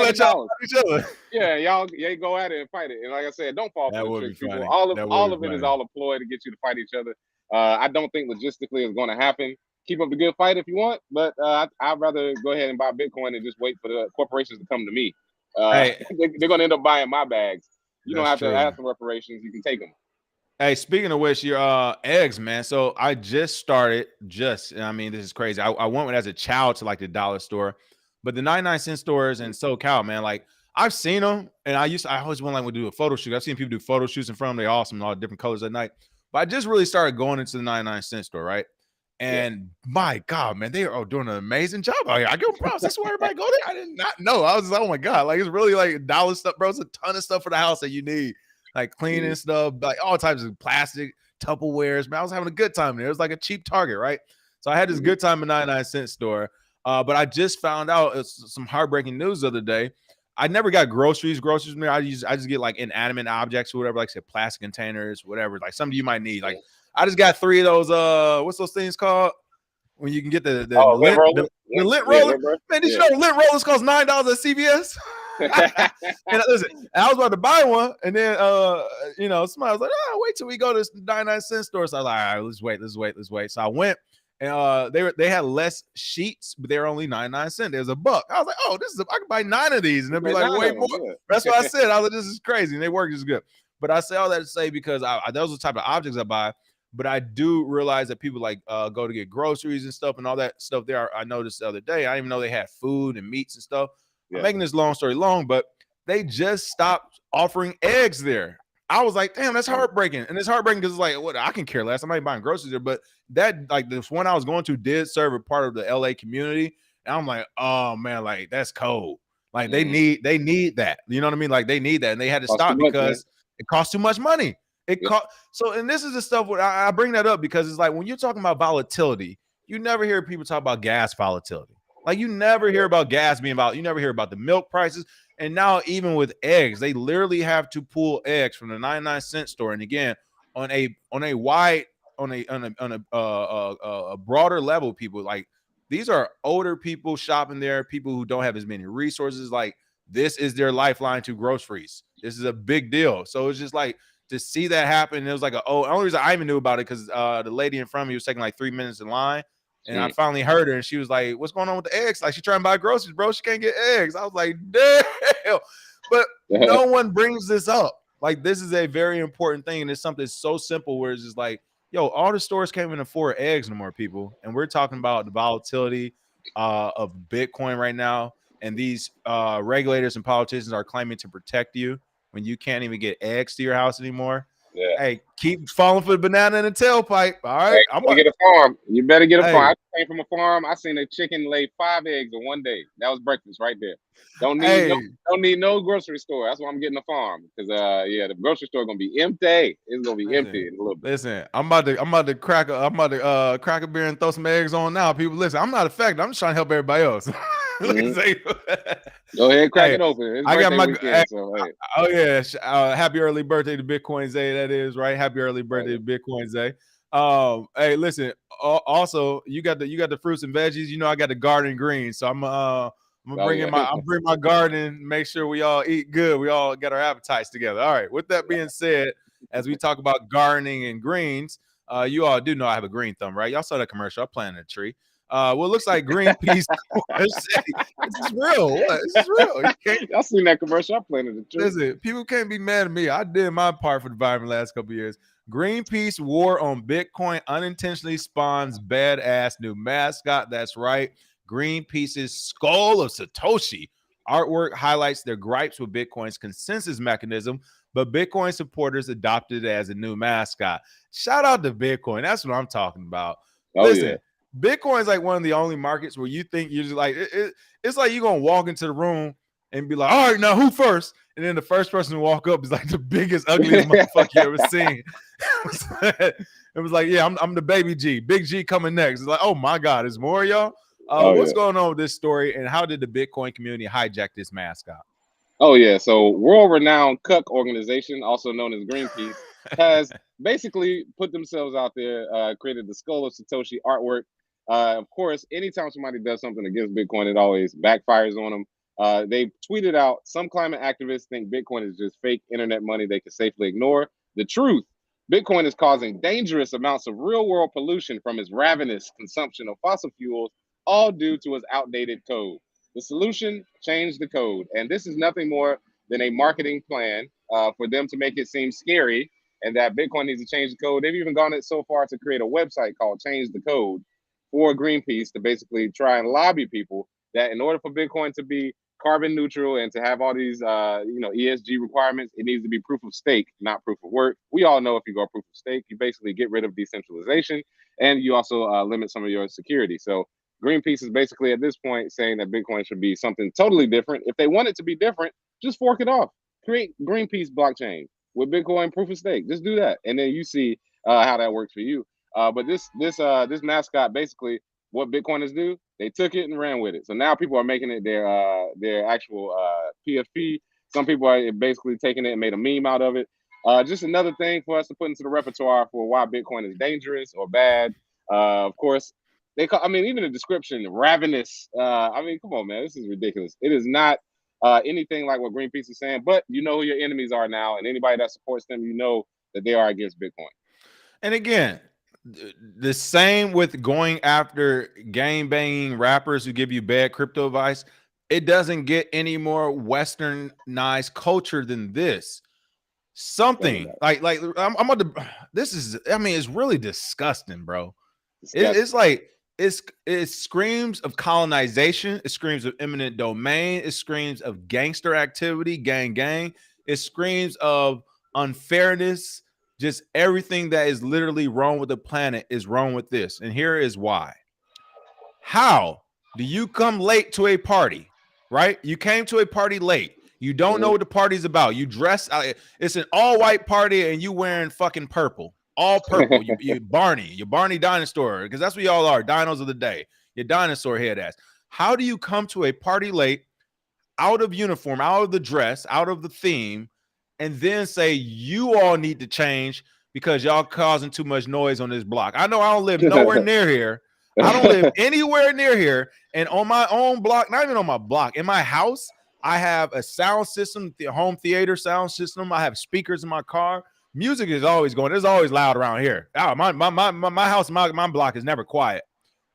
let y'all fight each other. Yeah, y'all go at it and fight it. And like I said, don't fall for the trick, people. All of it is all a ploy to get you to fight each other. I don't think logistically it's going to happen. Keep up the good fight if you want, but I'd rather go ahead and buy Bitcoin and just wait for the corporations to come to me. They're going to end up buying my bags. You don't have to ask for reparations. You can take them. Hey, speaking of which, your eggs, man. So I just started, I mean, this is crazy. I went as a child to like the dollar store, but the 99-cent stores in SoCal, man, like I've seen them, and I always want to do a photo shoot. I've seen people do photo shoots in front of them. They're awesome, all different colors at night. But I just really started going into the 99-cent store, right? And my God, man, they are doing an amazing job out here. I give them props. That's why everybody go there. I did not know. I was like, oh my God, like it's really like dollar stuff, bro. It's a ton of stuff for the house that you need, like cleaning stuff, like all types of plastic, Tupperwares. Man, I was having a good time there. It was like a cheap Target, right? So I had this good time in 99-cent store. But I just found out some heartbreaking news the other day. I never got groceries from there. I just get like inanimate objects or whatever, like say plastic containers, whatever, like something you might need. Like I just got 3 of those. What's those things called? When you can get the lint roller. The lint roller. Man, did you know lint rollers cost $9 at CVS? And listen, I was about to buy one, and then somebody was like, "Oh, wait till we go to this 99-cent store." So I was like, "All right, let's wait." So I went. And they had less sheets, but they were only 99 cents. There's $1. I was like, oh, I can buy 9 of these, and they'll be like way more. That's what I said. I was like, this is crazy, and they work just good. But I say all that to say because those are the type of objects I buy. But I do realize that people like go to get groceries and stuff and all that stuff there. I noticed the other day. I didn't even know they had food and meats and stuff. I'm making this long story long, but they just stopped offering eggs there. I was like, damn, that's heartbreaking. And it's heartbreaking because it's like, what, I can care less. I'm not buying groceries there. But that, like, this one I was going to did serve a part of the LA community. And I'm like, oh man, like that's cold. Like they need that. You know what I mean? Like they need that, and they had to Cost stop too much, because it costs too much money. It Yeah. cost so, and this is the stuff where I bring that up because it's like when you're talking about volatility, you never hear people talk about gas volatility. Like you never hear about gas being about. You never hear about the milk prices, and now even with eggs, they literally have to pull eggs from the 99-cent store. And again, on a wide on a broader level, people like. These are older people shopping there, people who don't have as many resources. Like this is their lifeline to groceries. This is a big deal. So it's just like to see that happen. It was like, the only reason I even knew about it because the lady in front of me was taking like 3 minutes in line. And I finally heard her and she was like, what's going on with the eggs? Like, she trying to buy groceries, bro. She can't get eggs. I was like, damn. But no one brings this up. Like, this is a very important thing. And it's something so simple where it's just like, yo, all the stores can't even afford eggs no more, people. And we're talking about the volatility of Bitcoin right now. And these regulators and politicians are claiming to protect you when you can't even get eggs to your house anymore. Yeah. Hey, keep falling for the banana in the tailpipe. All right. Hey, I'm gonna get a farm. You better get a farm. I came from a farm. I seen a chicken lay 5 eggs in one day. That was breakfast right there. Don't need no grocery store. That's why I'm getting a farm. Because the grocery store gonna be empty. It's gonna be empty in a little bit. Listen, I'm about to crack a beer and throw some eggs on now. People, listen, I'm not affected. I'm just trying to help everybody else. Go ahead, crack it open. It's I got my weekend, so, hey. Oh yeah, happy early birthday to Bitcoin Zay. That is right. Happy early birthday to Bitcoin Zay. Hey, listen. Also, you got the fruits and veggies. You know, I got the garden greens, so I'm bringing my garden. Make sure we all eat good. We all get our appetites together. All right. With that being said, as we talk about gardening and greens, you all do know I have a green thumb, right? Y'all saw that commercial. I planted a tree. Well, it looks like Greenpeace. This is real. This is real. Y'all seen that commercial? I planted a tree. Listen, people can't be mad at me. I did my part for the environment last couple of years. Greenpeace war on Bitcoin unintentionally spawns badass new mascot. That's right. Greenpeace's Skull of Satoshi artwork highlights their gripes with Bitcoin's consensus mechanism, but Bitcoin supporters adopted it as a new mascot. Shout out to Bitcoin. That's what I'm talking about. Listen, Bitcoin is like one of the only markets where you think you're just like it's like you're gonna walk into the room and be like, all right, now who first? And then the first person to walk up is like the biggest, ugliest motherfucker you ever seen. It was like, yeah, I'm the baby G, big G coming next. It's like, oh my God, is more y'all? What's going on with this story, and how did the Bitcoin community hijack this mascot? Oh yeah, so world-renowned cuck organization, also known as Greenpeace, has basically put themselves out there, created the Skull of Satoshi artwork. Of course, anytime somebody does something against Bitcoin, it always backfires on them. They tweeted out, some climate activists think Bitcoin is just fake internet money they can safely ignore. The truth, Bitcoin is causing dangerous amounts of real-world pollution from its ravenous consumption of fossil fuels, all due to its outdated code. The solution, change the code. And this is nothing more than a marketing plan for them to make it seem scary and that Bitcoin needs to change the code. They've even gone so far to create a website called Change the Code for Greenpeace to basically try and lobby people that in order for Bitcoin to be carbon neutral and to have all these ESG requirements, it needs to be proof of stake, not proof of work. We all know if you go proof of stake, you basically get rid of decentralization and you also limit some of your security. So Greenpeace is basically at this point saying that Bitcoin should be something totally different. If they want it to be different, just fork it off. Create Greenpeace blockchain with Bitcoin proof of stake. Just do that, and then you see how that works for you. But this mascot, basically, what Bitcoiners do, they took it and ran with it. So now people are making it their actual PFP. Some people are basically taking it and made a meme out of it. Just another thing for us to put into the repertoire for why Bitcoin is dangerous or bad. Of course. Even the description, ravenous. Come on, man, this is ridiculous. It is not anything like what Greenpeace is saying, but you know who your enemies are now, and anybody that supports them, you know that they are against Bitcoin. And again, the same with going after gang banging rappers who give you bad crypto advice. It doesn't get any more westernized culture than this. Something like I'm about to. This is, it's really disgusting, bro. It's like it screams of colonization. It screams of eminent domain. It screams of gangster activity, gang. It screams of unfairness. Just everything that is literally wrong with the planet is wrong with this. And here is why. How do you come late to a party right? You came to a party late. You don't know what the party's about. You dress, it's an all-white party and you wearing fucking purple. All purple. You're Barney dinosaur, because that's what y'all are, dinos of the day. Your dinosaur head ass. How do you come to a party late, out of uniform, out of the dress, out of the theme, and then say you all need to change because y'all causing too much noise on this block? I know I don't live nowhere near here. I don't live anywhere near here. And on my own block, not even on my block, in my house, I have a sound system, the home theater sound system. I have speakers in my car. Music is always going. It's always loud around here. Oh, my house, my block is never quiet.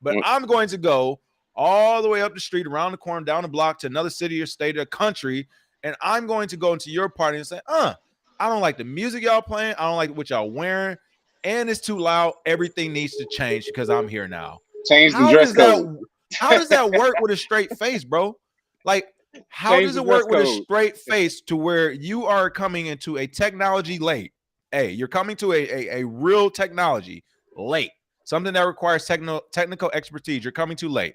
But I'm going to go all the way up the street, around the corner, down the block to another city or state or country, and I'm going to go into your party and say, I don't like the music y'all playing. I don't like what y'all wearing, and it's too loud. Everything needs to change because I'm here now. Change the dress code. How does that work with a straight face, bro? Like, how does it work with a straight face to where you are coming into a technology late? Hey, you're coming to a real technology late, something that requires technical expertise. You're coming too late.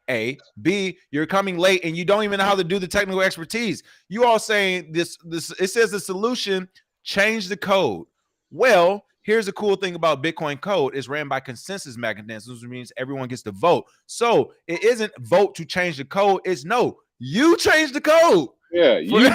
A. B, you're coming late and you don't even know how to do the technical expertise. You all saying this, it says the solution, change the code. Well, here's the cool thing about Bitcoin code. It's ran by consensus mechanisms, which means everyone gets to vote. So it isn't vote to change the code. It's no, you change the code. Yeah, you do.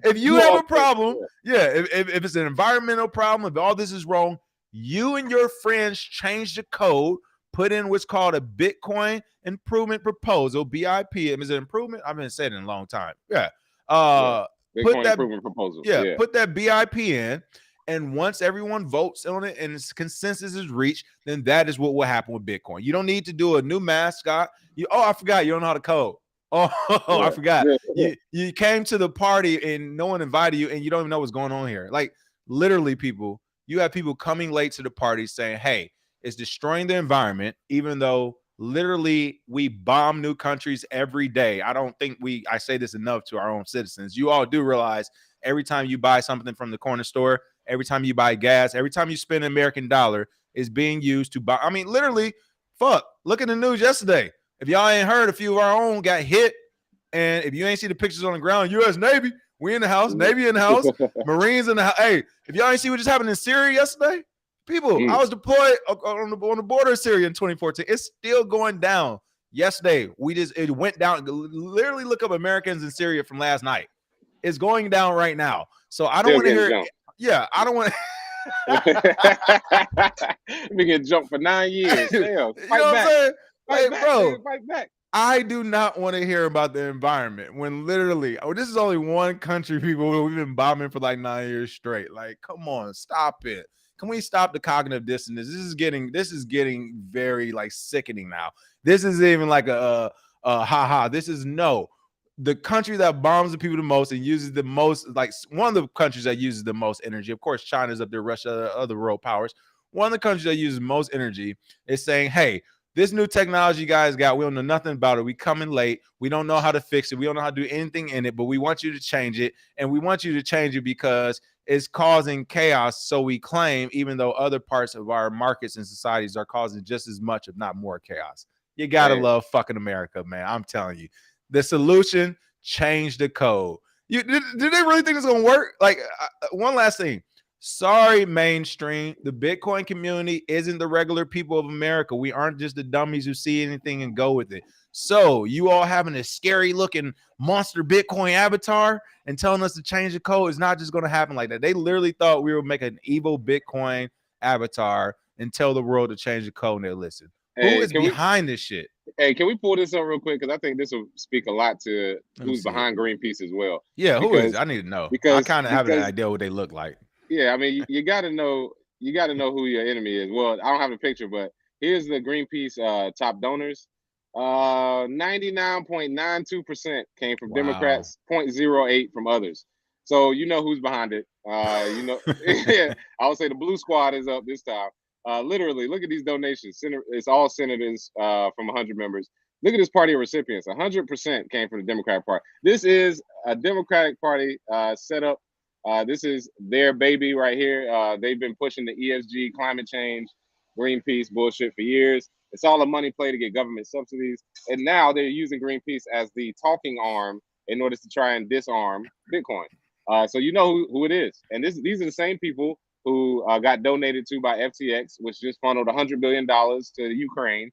If you have a problem, if it's an environmental problem, if all this is wrong, you and your friends change the code, put in what's called a Bitcoin improvement proposal, BIP. Is it improvement? I've been saying it in a long time. Yeah. Bitcoin improvement proposal. Yeah, put that BIP in. And once everyone votes on it and consensus is reached, then that is what will happen with Bitcoin. You don't need to do a new mascot. I forgot you don't know how to code. I forgot. You came to the party and no one invited you and you don't even know what's going on here. Like, literally, people, you have people coming late to the party saying, hey, it's destroying the environment, even though literally we bomb new countries every day. I don't think I say this enough to our own citizens. You all do realize every time you buy something from the corner store, every time you buy gas, every time you spend an American dollar is being used to buy. I mean, literally, look at the news yesterday. If y'all ain't heard, a few of our own got hit. And if you ain't see the pictures on the ground, U.S. Navy, we in the house, Navy in the house, Marines in the house. Hey, if y'all ain't see what just happened in Syria yesterday, people, I was deployed on the border of Syria in 2014. It's still going down. Yesterday, it went down. Literally look up Americans in Syria from last night. It's going down right now. So I don't want to hear. Yeah, I don't want to. We get jumped for 9 years. Damn, fight back. I do not want to hear about the environment when literally, this is only one country, people. We've been bombing for like 9 years straight. Like, come on, stop it. Can we stop the cognitive dissonance? This is getting very like sickening now. This is even like a haha. This is the country that bombs the people the most and uses the most, like one of the countries that uses the most energy. Of course, China's up there, Russia, other world powers. One of the countries that uses most energy is saying, hey, this new technology you guys got, we don't know nothing about it. We coming late. We don't know how to fix it. We don't know how to do anything in it, but we want you to change it. And we want you to change it because it's causing chaos. So we claim, even though other parts of our markets and societies are causing just as much, if not more chaos. You got to love fucking America, man. I'm telling you. The solution, change the code. Do they really think it's going to work? Like, one last thing. Sorry, mainstream. The Bitcoin community isn't the regular people of America. We aren't just the dummies who see anything and go with it. So you all having a scary looking monster Bitcoin avatar and telling us to change the code is not just going to happen like that. They literally thought we would make an evil Bitcoin avatar and tell the world to change the code and they'll listen. Who is behind this shit? Hey, can we pull this up real quick? Because I think this will speak a lot to who's behind Greenpeace as well. Yeah, who is? I need to know. Because I kind of have an idea what they look like. Yeah, I mean, you got to know who your enemy is. Well, I don't have a picture, but here's the Greenpeace top donors. 99.92% came from Democrats, 0.08 from others. So you know who's behind it. Yeah, I would say the Blue Squad is up this time. Literally, look at these donations. It's all senators from 100 members. Look at this party of recipients. 100% came from the Democratic Party. This is a Democratic Party set up. This is their baby right here. They've been pushing the ESG, climate change, Greenpeace bullshit for years. It's all a money play to get government subsidies. And now they're using Greenpeace as the talking arm in order to try and disarm Bitcoin. So you know who it is. And these are the same people who got donated to by FTX, which just funneled $100 billion to Ukraine.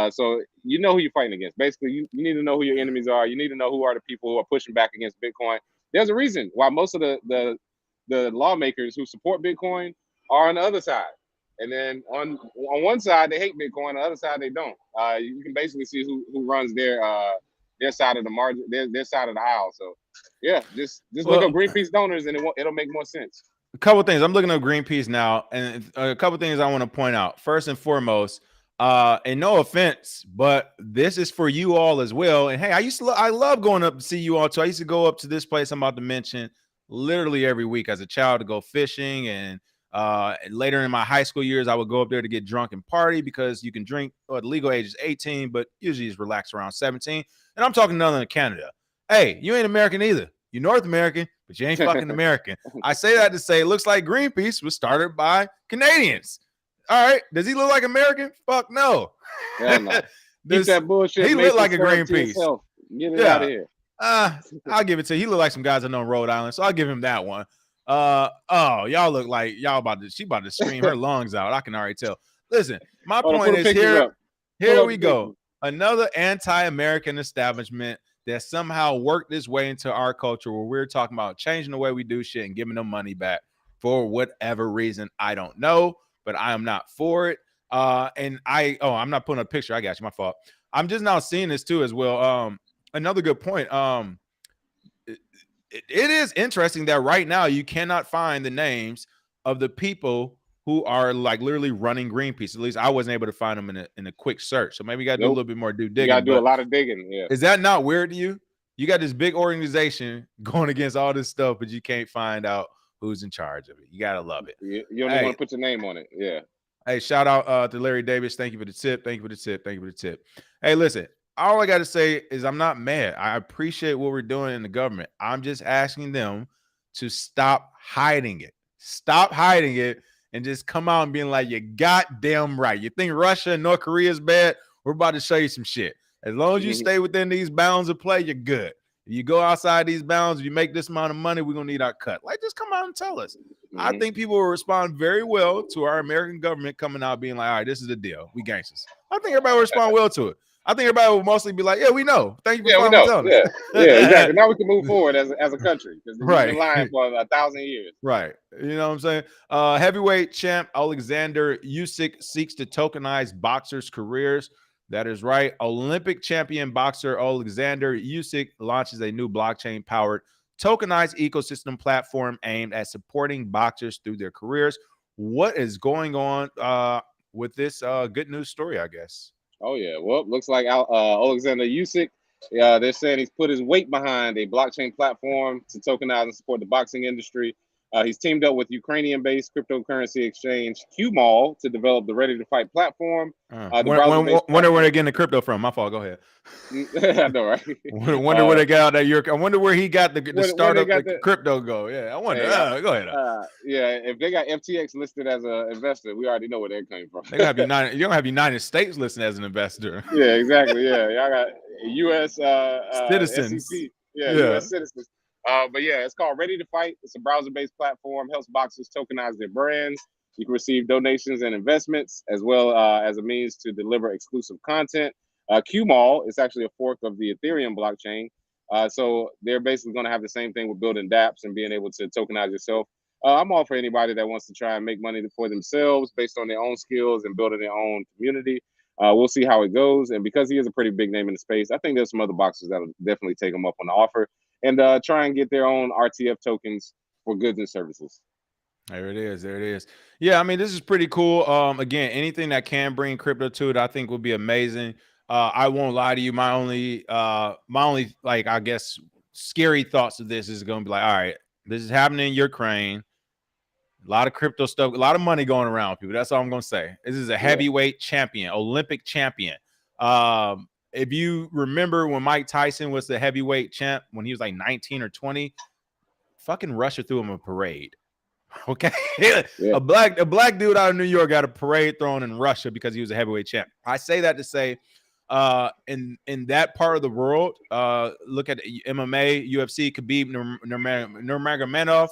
So you know who you're fighting against. Basically, you need to know who your enemies are. You need to know who are the people who are pushing back against Bitcoin. There's a reason why most of the lawmakers who support Bitcoin are on the other side. And then on one side they hate Bitcoin, on the other side they don't. You can basically see who runs their side of the margin, their side of the aisle. So yeah, just look up Greenpeace donors and it'll make more sense. A couple of things. I'm looking at Greenpeace now, and a couple of things I want to point out. First and foremost, and no offense, but this is for you all as well. And hey, I love going up to see you all too. I used to go up to this place I'm about to mention literally every week as a child to go fishing, and later in my high school years, I would go up there to get drunk and party because you can drink. The legal age is 18, but usually it's relaxed around 17. And I'm talking none in Canada. Hey, you ain't American either. You're North American, but you ain't fucking American. I say that to say it looks like Greenpeace was started by Canadians. All right. Does he look like American? Fuck no. Hell no. Keep that bullshit. He looked like a Greenpeace. Get it out of here. I'll give it to you. He looked like some guys I know in Rhode Island, so I'll give him that one. Y'all look like y'all she about to scream her lungs out. I can already tell. Listen, my point is here we go. Another anti-American establishment that somehow worked its way into our culture where we're talking about changing the way we do shit and giving them money back for whatever reason. I don't know, but I am not for it. I'm not putting a picture. I got you. My fault. I'm just now seeing this too as well. Another good point. It is interesting that right now you cannot find the names of the people who are like literally running Greenpeace. At least I wasn't able to find them in a quick search. So maybe you got to do a little bit more due digging. You got to do a lot of digging. Yeah. Is that not weird to you? You got this big organization going against all this stuff, but you can't find out who's in charge of it. You got to love it. You don't even want to put your name on it. Yeah. Hey, shout out to Larry Davis. Thank you for the tip. Thank you for the tip. Thank you for the tip. Hey, listen, all I got to say is I'm not mad. I appreciate what we're doing in the government. I'm just asking them to stop hiding it. Stop hiding it and just come out and being like, you're goddamn right. You think Russia and North Korea is bad? We're about to show you some shit. As long as you stay within these bounds of play, you're good. If you go outside these bounds, if you make this amount of money, we're going to need our cut. Like, just come out and tell us. I think people will respond very well to our American government coming out being like, all right, this is the deal. We gangsters. I think everybody will respond well to it. I think everybody will mostly be like, yeah, we know. Thank you for telling us. Yeah, exactly. Now we can move forward as a country because we've been lying for 1,000 years. Right. You know what I'm saying? Heavyweight champ Alexander Usyk seeks to tokenize boxers' careers. That is right. Olympic champion boxer Alexander Usyk launches a new blockchain-powered tokenized ecosystem platform aimed at supporting boxers through their careers. What is going on with this good news story, I guess? Oh, yeah. Well, looks like Alexander Usyk, they're saying he's put his weight behind a blockchain platform to tokenize and support the boxing industry. He's teamed up with Ukrainian-based cryptocurrency exchange QMall to develop the Ready to Fight platform. Wonder where they're getting the crypto from. My fault. Go ahead. I know, right? Wonder where they got that. I wonder where he got the startup the crypto go. Yeah, I wonder. Go ahead. Yeah, if they got FTX listed as an investor, we already know where they're coming from. They have United. You don't have United States listed as an investor. Yeah, exactly. Yeah, y'all got U.S. citizens. SEC. U.S. citizens. But yeah, it's called Ready to Fight. It's a browser-based platform, helps boxers tokenize their brands. You can receive donations and investments, as well as a means to deliver exclusive content. QMall is actually a fork of the Ethereum blockchain. So they're basically going to have the same thing with building dApps and being able to tokenize yourself. I'm all for anybody that wants to try and make money for themselves based on their own skills and building their own community. We'll see how it goes. And because he is a pretty big name in the space, I think there's some other boxers that'll definitely take him up on the offer and try and get their own RTF tokens for goods and services. There it is. There it is. Yeah, I mean, this is pretty cool. Again, anything that can bring crypto to it, I think would be amazing. I won't lie to you. My only, like, I guess, scary thoughts of this is going to be like, all right, this is happening in Ukraine. A lot of crypto stuff, a lot of money going around, people. That's all I'm going to say. This is a heavyweight champion, Olympic champion. If you remember when Mike Tyson was the heavyweight champ, when he was like 19 or 20, fucking Russia threw him a parade. Okay, Yeah. a black dude out of New York got a parade thrown in Russia because he was a heavyweight champ. I say that to say, in that part of the world, look at MMA, UFC, Khabib Nurmagomedov.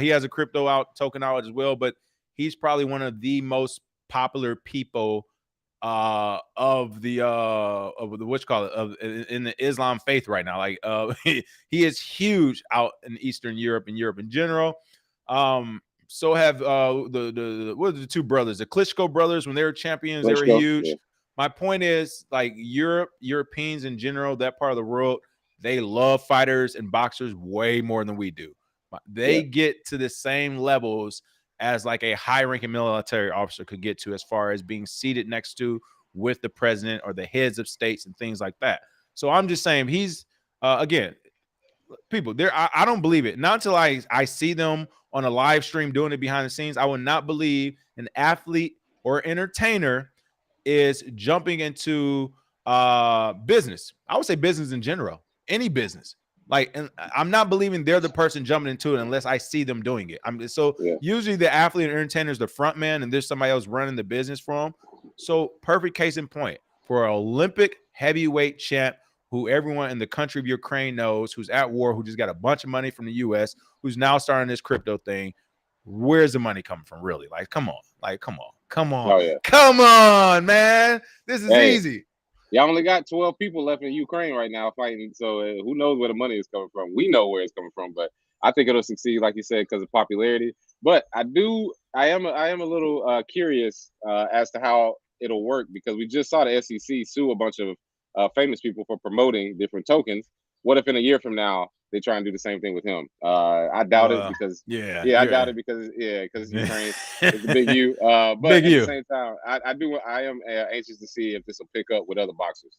He has a crypto token out as well, but he's probably one of the most popular people of the what's called of in the Islam faith right now. Like he is huge out in Eastern Europe and Europe in general. So have the what are the two brothers, the Klitschko brothers, when they were champions, they were huge. Yeah. My point is, like, Europeans in general, that part of the world, they love fighters and boxers way more than we do. They get to the same levels as like a high-ranking military officer could get to, as far as being seated next to with the president or the heads of states and things like that. So I'm just saying, he's again, people there. I don't believe it. Not until I see them on a live stream doing it behind the scenes. I would not believe an athlete or entertainer is jumping into business. I would say business in general, any business. Like, and I'm not believing they're the person jumping into it unless I see them doing it. Usually the athlete and entertainer is the front man, and there's somebody else running the business for them. So perfect case in point for an Olympic heavyweight champ who everyone in the country of Ukraine knows, who's at war, who just got a bunch of money from the U.S., who's now starting this crypto thing. Where's the money coming from, really? Like, come on. Oh, yeah. Come on, man. This is easy. Y'all only got 12 people left in Ukraine right now fighting, so who knows where the money is coming from? We know where it's coming from, but I think it'll succeed, like you said, because of popularity. But I am a little curious as to how it'll work, because we just saw the SEC sue a bunch of famous people for promoting different tokens. What if in a year from now they try and do the same thing with him? I doubt it, because I doubt it because it's Ukraine. It's a big U. But big at the same time, I am anxious to see if this will pick up with other boxers.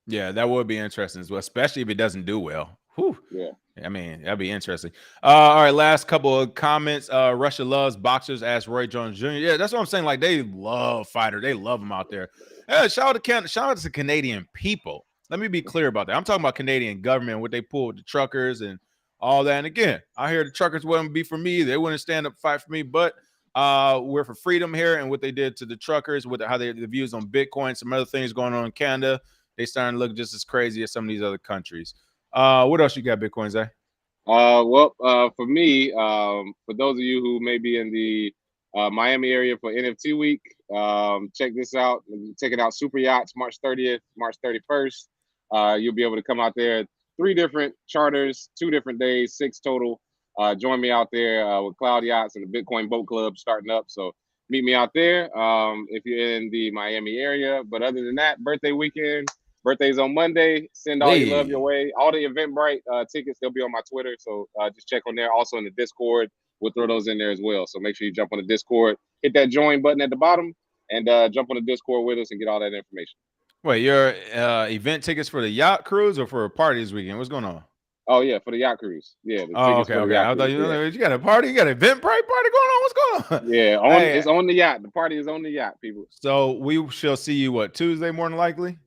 Yeah, that would be interesting as well, especially if it doesn't do well. Whew. Yeah. I mean, that'd be interesting. All right, last couple of comments. Russia loves boxers, asked Roy Jones Jr. Yeah, that's what I'm saying. Like, they love fighters. They love them out there. Yeah, shout out to Canadian people. Let me be clear about that. I'm talking about Canadian government, what they pull with the truckers and all that. And again, I hear the truckers wouldn't be for me. They wouldn't stand up and fight for me. But we're for freedom here, and what they did to the truckers, with how the views on Bitcoin, some other things going on in Canada, they starting to look just as crazy as some of these other countries. What else you got, Bitcoin, Zay? For me, for those of you who may be in the Miami area for NFT week, check this out. Checking out Super Yachts March 30th, March 31st. You'll be able to come out there. 3 different charters, 2 different days, 6 total. Join me out there with Cloud Yachts and the Bitcoin Boat Club starting up. So meet me out there if you're in the Miami area. But other than that, birthday weekend. Birthday's on Monday. Send all your love your way. All the Eventbrite tickets, they'll be on my Twitter. So just check on there. Also in the Discord, we'll throw those in there as well. So make sure you jump on the Discord. Hit that join button at the bottom and jump on the Discord with us and get all that information. Wait, your event tickets for the yacht cruise or for a party this weekend? What's going on? Oh, yeah, for the yacht cruise. Yeah. Okay. I thought you got a party. You got an Eventbrite party going on. What's going on? Yeah, it's on the yacht. The party is on the yacht, people. So we shall see you, Tuesday, more than likely?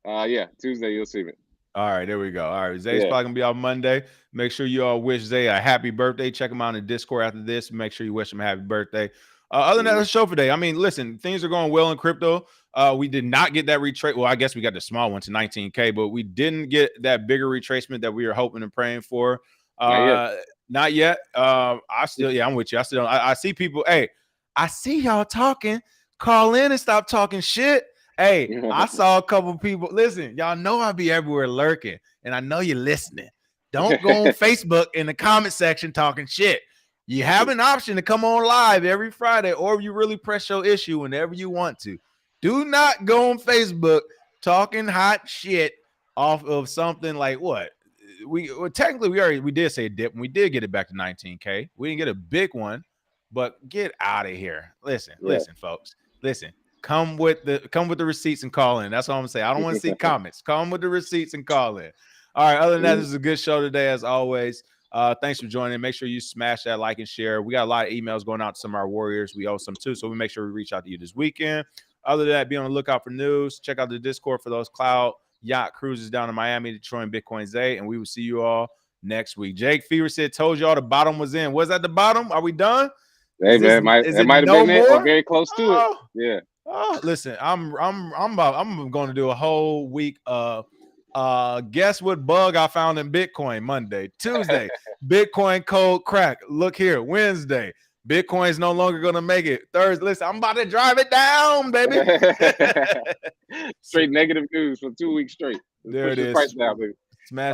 Yeah, Tuesday you'll see me. All right, there we go. All right, Zay's probably gonna be out Monday. Make sure you all wish Zay a happy birthday. Check him out in the Discord after this. Make sure you wish him a happy birthday. Other than that, that's the show for today. I mean, listen, things are going well in crypto. We did not get that retrace. Well, I guess we got the small one to 19K, but we didn't get that bigger retracement that we were hoping and praying for. Not yet. I'm with you. I see people. Hey, I see y'all talking. Call in and stop talking shit. Hey, I saw a couple people. Listen, y'all know I be everywhere lurking, and I know you're listening. Don't go on Facebook in the comment section talking shit. You have an option to come on live every Friday, or you really press your issue whenever you want to. Do not go on Facebook talking hot shit off of something like what? Technically we did say a dip, and we did get it back to 19K. We didn't get a big one, but get out of here. Listen, folks. Listen. Come with the receipts and call in. That's all I'm gonna say. I don't want to see comments. Come with the receipts and call in. All right. Other than that, this is a good show today, as always. Thanks for joining. Make sure you smash that like and share. We got a lot of emails going out to some of our warriors. We owe some too, so we make sure we reach out to you this weekend. Other than that, be on the lookout for news. Check out the Discord for those cloud yacht cruises down in Miami, Detroit, and Bitcoin Zay, and we will see you all next week. Jake Fever said, "Told y'all the bottom was in." Was that the bottom? Are we done? Hey Is man, this, is it it might have no been it or more? very close to it. Oh, Yeah. oh, listen, I'm going to do a whole week. Guess what bug I found in Bitcoin? Monday, Tuesday, Bitcoin code crack. Look here, Wednesday, Bitcoin's no longer going to make it. Thursday, listen, I'm about to drive it down, baby. Straight negative news for 2 weeks straight. There Push it the is. price down, baby. Smash